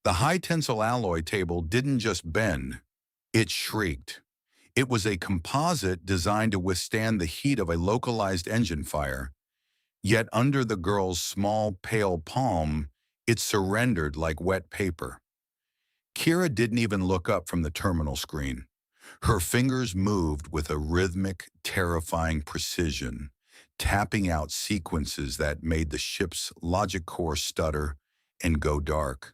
The high-tensile alloy table didn't just bend, it shrieked. It was a composite designed to withstand the heat of a localized engine fire, yet under the girl's small, pale palm, it surrendered like wet paper. Kira didn't even look up from the terminal screen. Her fingers moved with a rhythmic, terrifying precision, tapping out sequences that made the ship's logic core stutter and go dark.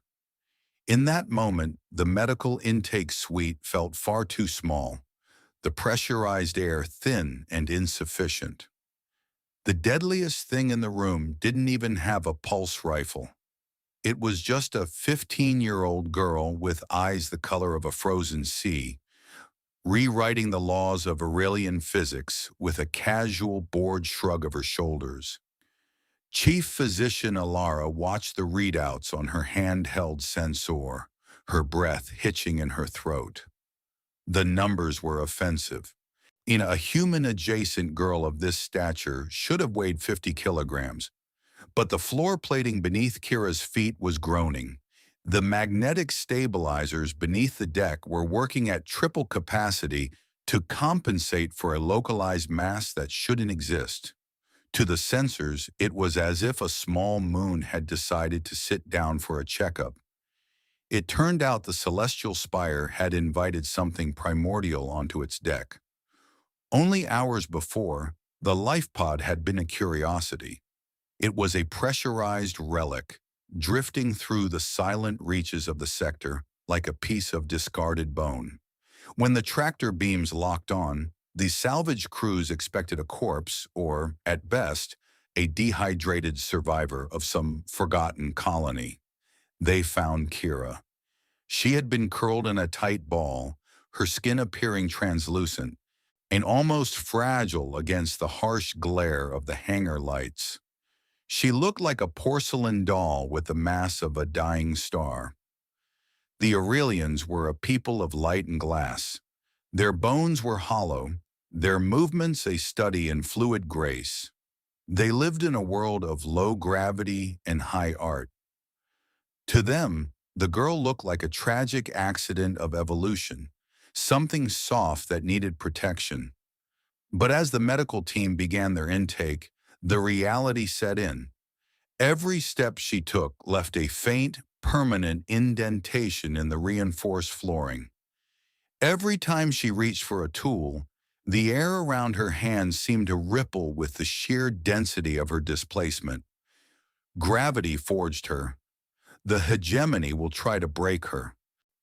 In that moment, the medical intake suite felt far too small, the pressurized air thin and insufficient. The deadliest thing in the room didn't even have a pulse rifle. It was just a 15-year-old girl with eyes the color of a frozen sea, rewriting the laws of Aurelian physics with a casual, bored shrug of her shoulders. Chief Physician Alara watched the readouts on her handheld sensor, her breath hitching in her throat. The numbers were offensive. A human-adjacent girl of this stature should have weighed 50 kilograms, but the floor plating beneath Kira's feet was groaning. The magnetic stabilizers beneath the deck were working at triple capacity to compensate for a localized mass that shouldn't exist. To the sensors, it was as if a small moon had decided to sit down for a checkup. It turned out the celestial spire had invited something primordial onto its deck. Only hours before, the life pod had been a curiosity. It was a pressurized relic, drifting through the silent reaches of the sector like a piece of discarded bone. When the tractor beams locked on, the salvage crews expected a corpse, or, at best, a dehydrated survivor of some forgotten colony. They found Kira. She had been curled in a tight ball, her skin appearing translucent, and almost fragile against the harsh glare of the hangar lights. She looked like a porcelain doll with the mass of a dying star. The Aurelians were a people of light and glass. Their bones were hollow, their movements a study in fluid grace. They lived in a world of low gravity and high art. To them, the girl looked like a tragic accident of evolution, something soft that needed protection. But as the medical team began their intake, the reality set in. Every step she took left a faint, permanent indentation in the reinforced flooring. Every time she reached for a tool, the air around her hands seemed to ripple with the sheer density of her displacement. Gravity forged her. The hegemony will try to break her.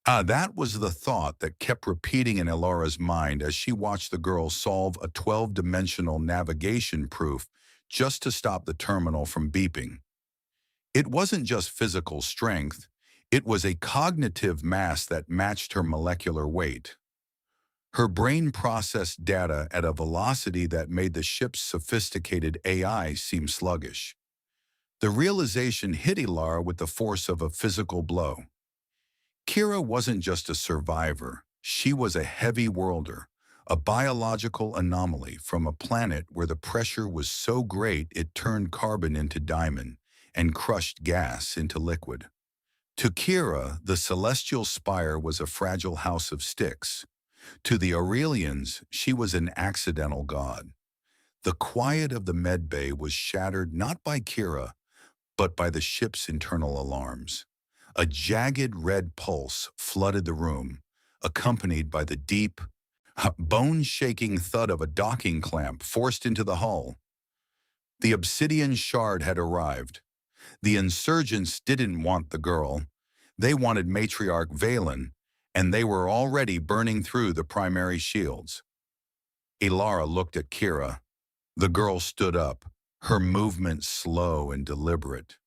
That was the thought that kept repeating in Elara's mind as she watched the girl solve a 12-dimensional navigation proof just to stop the terminal from beeping. It wasn't just physical strength, it was a cognitive mass that matched her molecular weight. Her brain processed data at a velocity that made the ship's sophisticated AI seem sluggish. The realization hit Elara with the force of a physical blow. Kira wasn't just a survivor, she was a heavy worlder, a biological anomaly from a planet where the pressure was so great it turned carbon into diamond and crushed gas into liquid. To Kira, the celestial spire was a fragile house of sticks. To the Aurelians, she was an accidental god. The quiet of the medbay was shattered not by Kira, but by the ship's internal alarms. A jagged red pulse flooded the room, accompanied by the deep, bone-shaking thud of a docking clamp forced into the hull. The obsidian shard had arrived. The insurgents didn't want the girl. They wanted Matriarch Valen, and they were already burning through the primary shields. Elara looked at Kira. The girl stood up, her movement slow and deliberate.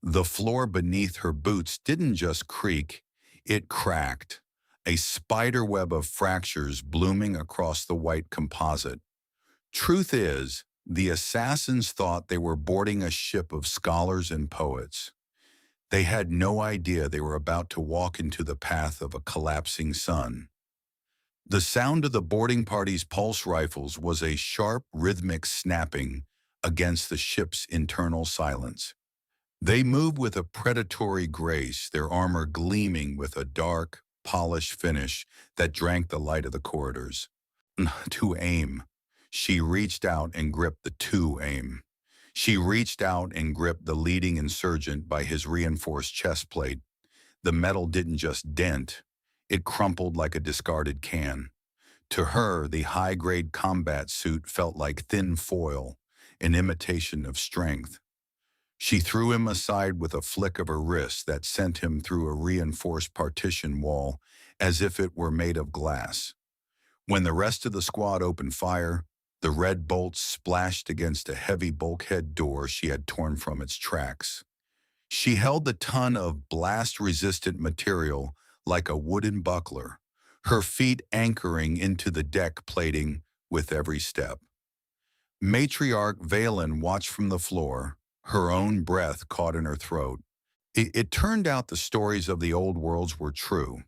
The floor beneath her boots didn't just creak, it cracked, a spiderweb of fractures blooming across the white composite. Truth is, the assassins thought they were boarding a ship of scholars and poets. They had no idea they were about to walk into the path of a collapsing sun. The sound of the boarding party's pulse rifles was a sharp, rhythmic snapping against the ship's internal silence. They moved with a predatory grace, their armor gleaming with a dark, polished finish that drank the light of the corridors. To aim. She reached out and gripped the to aim. She reached out and gripped the leading insurgent by his reinforced chest plate. The metal didn't just dent, it crumpled like a discarded can. To her, the high-grade combat suit felt like thin foil, an imitation of strength. She threw him aside with a flick of her wrist that sent him through a reinforced partition wall as if it were made of glass. When the rest of the squad opened fire, the red bolts splashed against a heavy bulkhead door she had torn from its tracks. She held the ton of blast-resistant material like a wooden buckler, her feet anchoring into the deck plating with every step. Matriarch Valen watched from the floor, her own breath caught in her throat. It turned out the stories of the old worlds were true.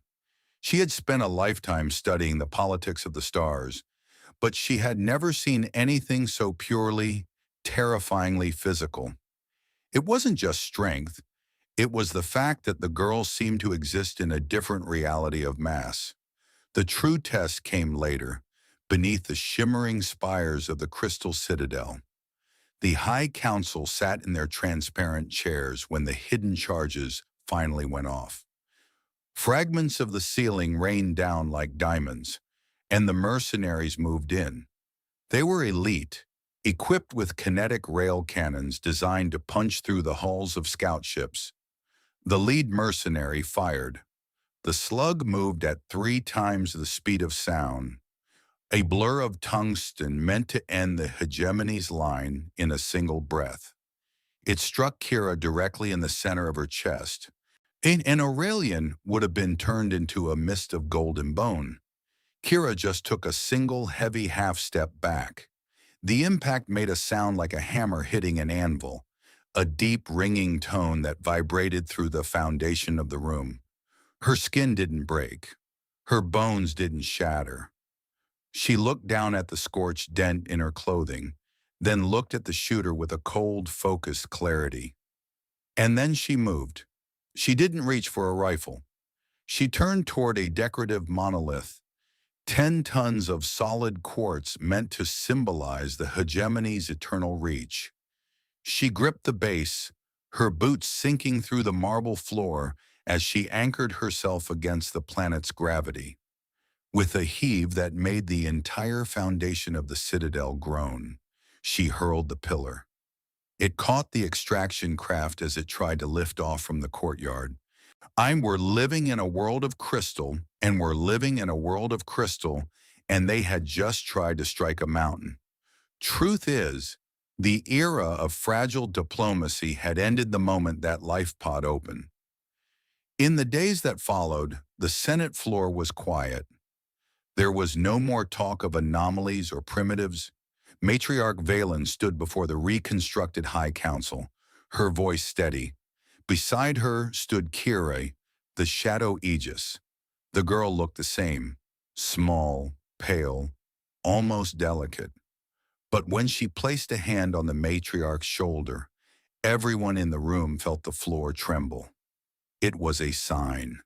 She had spent a lifetime studying the politics of the stars, but she had never seen anything so purely, terrifyingly physical. It wasn't just strength, it was the fact that the girl seemed to exist in a different reality of mass. The true test came later, beneath the shimmering spires of the Crystal Citadel. The High Council sat in their transparent chairs when the hidden charges finally went off. Fragments of the ceiling rained down like diamonds, and the mercenaries moved in. They were elite, equipped with kinetic rail cannons designed to punch through the hulls of scout ships. The lead mercenary fired. The slug moved at 3 times the speed of sound, a blur of tungsten meant to end the Hegemony's line in a single breath. It struck Kira directly in the center of her chest. An Aurelian would have been turned into a mist of golden bone. Kira just took a single heavy half-step back. The impact made a sound like a hammer hitting an anvil, a deep ringing tone that vibrated through the foundation of the room. Her skin didn't break. Her bones didn't shatter. She looked down at the scorched dent in her clothing, then looked at the shooter with a cold, focused clarity. And then she moved. She didn't reach for a rifle. She turned toward a decorative monolith, 10 tons of solid quartz meant to symbolize the Hegemony's eternal reach. She gripped the base, her boots sinking through the marble floor as she anchored herself against the planet's gravity. With a heave that made the entire foundation of the citadel groan, she hurled the pillar. It caught the extraction craft as it tried to lift off from the courtyard. We're living in a world of crystal, and we're living in a world of crystal, and they had just tried to strike a mountain. Truth is, the era of fragile diplomacy had ended the moment that life pod opened. In the days that followed, the Senate floor was quiet. There was no more talk of anomalies or primitives. Matriarch Valen stood before the reconstructed High Council, her voice steady. Beside her stood Kira, the shadow Aegis. The girl looked the same, small, pale, almost delicate. But when she placed a hand on the matriarch's shoulder, everyone in the room felt the floor tremble. It was a sign.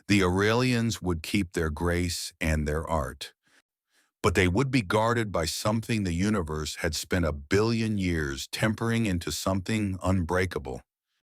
The Aurelians would keep their grace and their art, but they would be guarded by something the universe had spent 1 billion years tempering into something unbreakable.